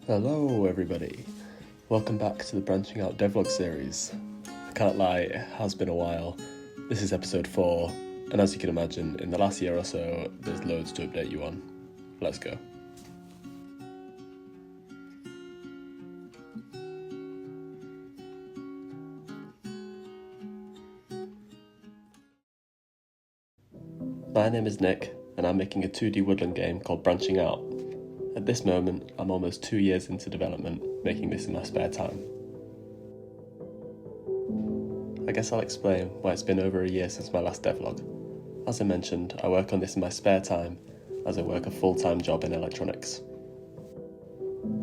Hello everybody, welcome back to the Branching Out Devlog series. I can't lie, it has been a while. This is episode 4, and as you can imagine, in the last year or so, there's loads to update you on. Let's go. My name is Nick, and I'm making a 2D woodland game called Branching Out. At this moment, I'm almost 2 years into development, making this in my spare time. I guess I'll explain why it's been over a year since my last devlog. As I mentioned, I work on this in my spare time, as I work a full-time job in electronics.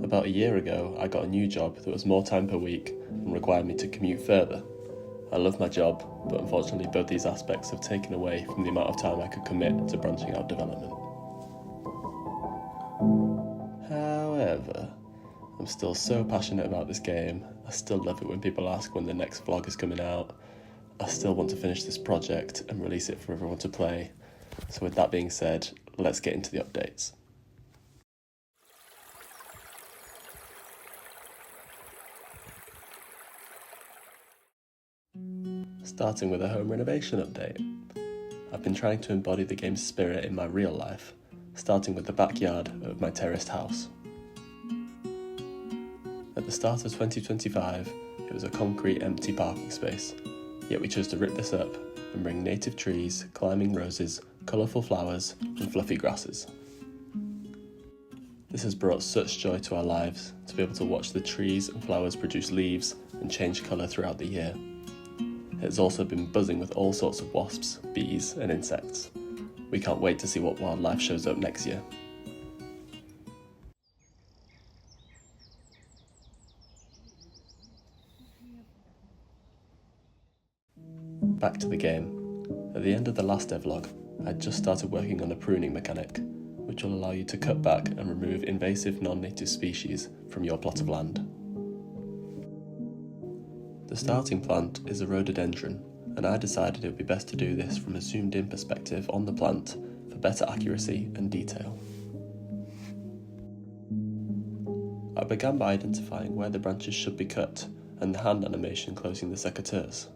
About a year ago, I got a new job that was more time per week and required me to commute further. I love my job, but unfortunately both these aspects have taken away from the amount of time I could commit to branching out development. However, I'm still so passionate about this game. I still love it when people ask when the next vlog is coming out. I still want to finish this project and release it for everyone to play. So with that being said, let's get into the updates. Starting with a home renovation update. I've been trying to embody the game's spirit in my real life, starting with the backyard of my terraced house. At the start of 2025, it was a concrete empty parking space, yet we chose to rip this up and bring native trees, climbing roses, colourful flowers and fluffy grasses. This has brought such joy to our lives, to be able to watch the trees and flowers produce leaves and change colour throughout the year. It has also been buzzing with all sorts of wasps, bees and insects. We can't wait to see what wildlife shows up next year. Back to the game. At the end of the last devlog, I'd just started working on a pruning mechanic, which will allow you to cut back and remove invasive non-native species from your plot of land. The starting plant is a rhododendron, and I decided it would be best to do this from a zoomed-in perspective on the plant for better accuracy and detail. I began by identifying where the branches should be cut and the hand animation closing the secateurs.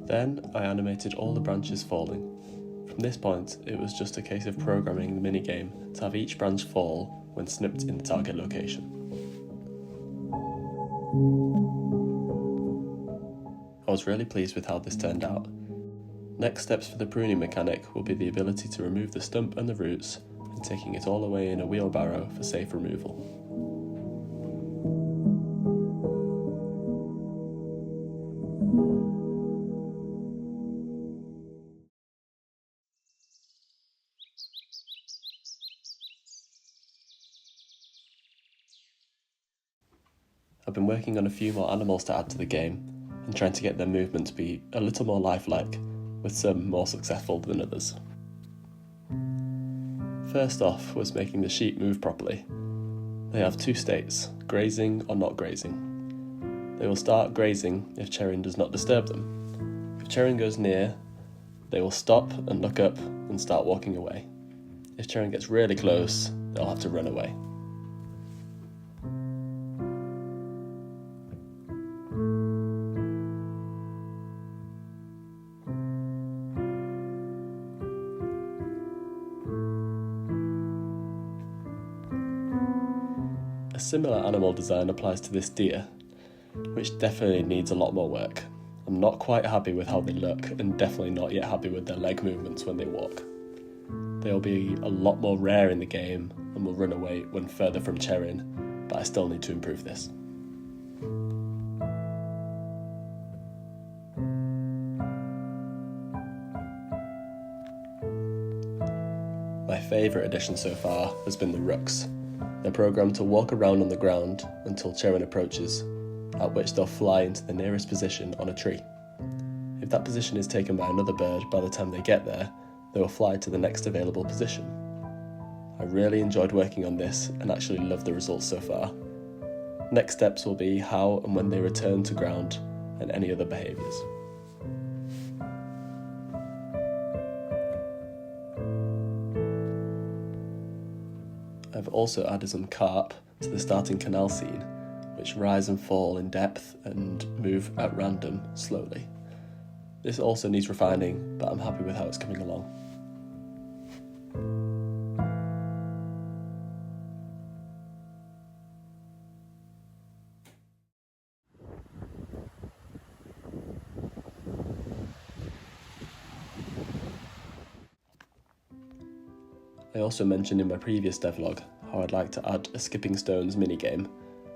Then I animated all the branches falling. From this point, it was just a case of programming the minigame to have each branch fall when snipped in the target location. I was really pleased with how this turned out. Next steps for the pruning mechanic will be the ability to remove the stump and the roots, and taking it all away in a wheelbarrow for safe removal. I've been working on a few more animals to add to the game, and trying to get their movement to be a little more lifelike, with some more successful than others. First off was making the sheep move properly. They have two states, grazing or not grazing. They will start grazing if Cherin does not disturb them. If Cherin goes near, they will stop and look up and start walking away. If Cherin gets really close, they'll have to run away. A similar animal design applies to this deer, which definitely needs a lot more work. I'm not quite happy with how they look, and definitely not yet happy with their leg movements when they walk. They'll be a lot more rare in the game and will run away when further from Cherin, but I still need to improve this. My favourite addition so far has been the rooks. They're programmed to walk around on the ground until Cherin approaches, at which they'll fly into the nearest position on a tree. If that position is taken by another bird by the time they get there, they will fly to the next available position. I really enjoyed working on this and actually love the results so far. Next steps will be how and when they return to ground and any other behaviours. I've also added some carp to the starting canal scene, which rise and fall in depth and move at random slowly. This also needs refining, but I'm happy with how it's coming along. I also mentioned in my previous devlog how I'd like to add a skipping stones minigame,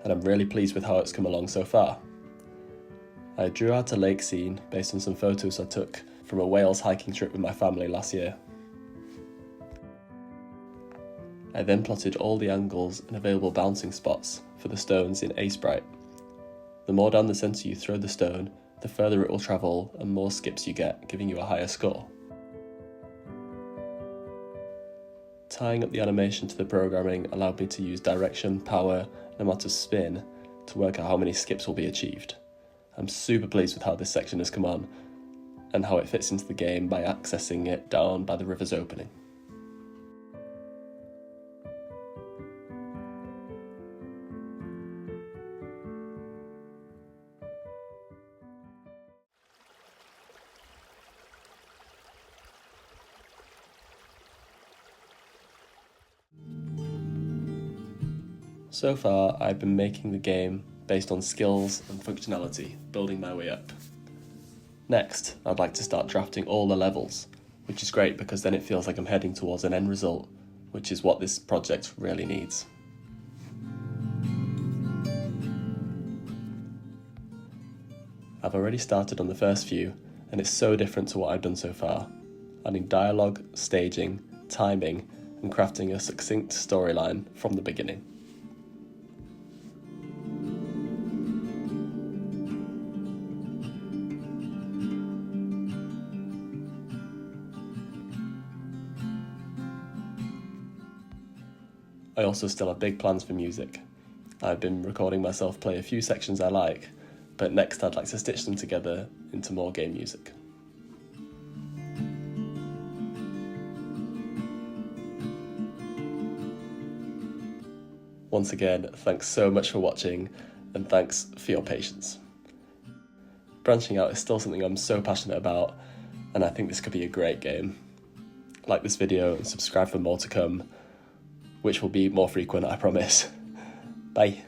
and I'm really pleased with how it's come along so far. I drew out a lake scene based on some photos I took from a Wales hiking trip with my family last year. I then plotted all the angles and available bouncing spots for the stones in A-Sprite. The more down the centre you throw the stone, the further it will travel and more skips you get, giving you a higher score. Tying up the animation to the programming allowed me to use direction, power, and amount of spin to work out how many skips will be achieved. I'm super pleased with how this section has come on and how it fits into the game by accessing it down by the river's opening. So far, I've been making the game based on skills and functionality, building my way up. Next, I'd like to start drafting all the levels, which is great because then it feels like I'm heading towards an end result, which is what this project really needs. I've already started on the first few, and it's so different to what I've done so far, adding dialogue, staging, timing, and crafting a succinct storyline from the beginning. I also still have big plans for music. I've been recording myself play a few sections I like, but next I'd like to stitch them together into more game music. Once again, thanks so much for watching, and thanks for your patience. Branching out is still something I'm so passionate about, and I think this could be a great game. Like this video and subscribe for more to come, which will be more frequent, I promise. Bye.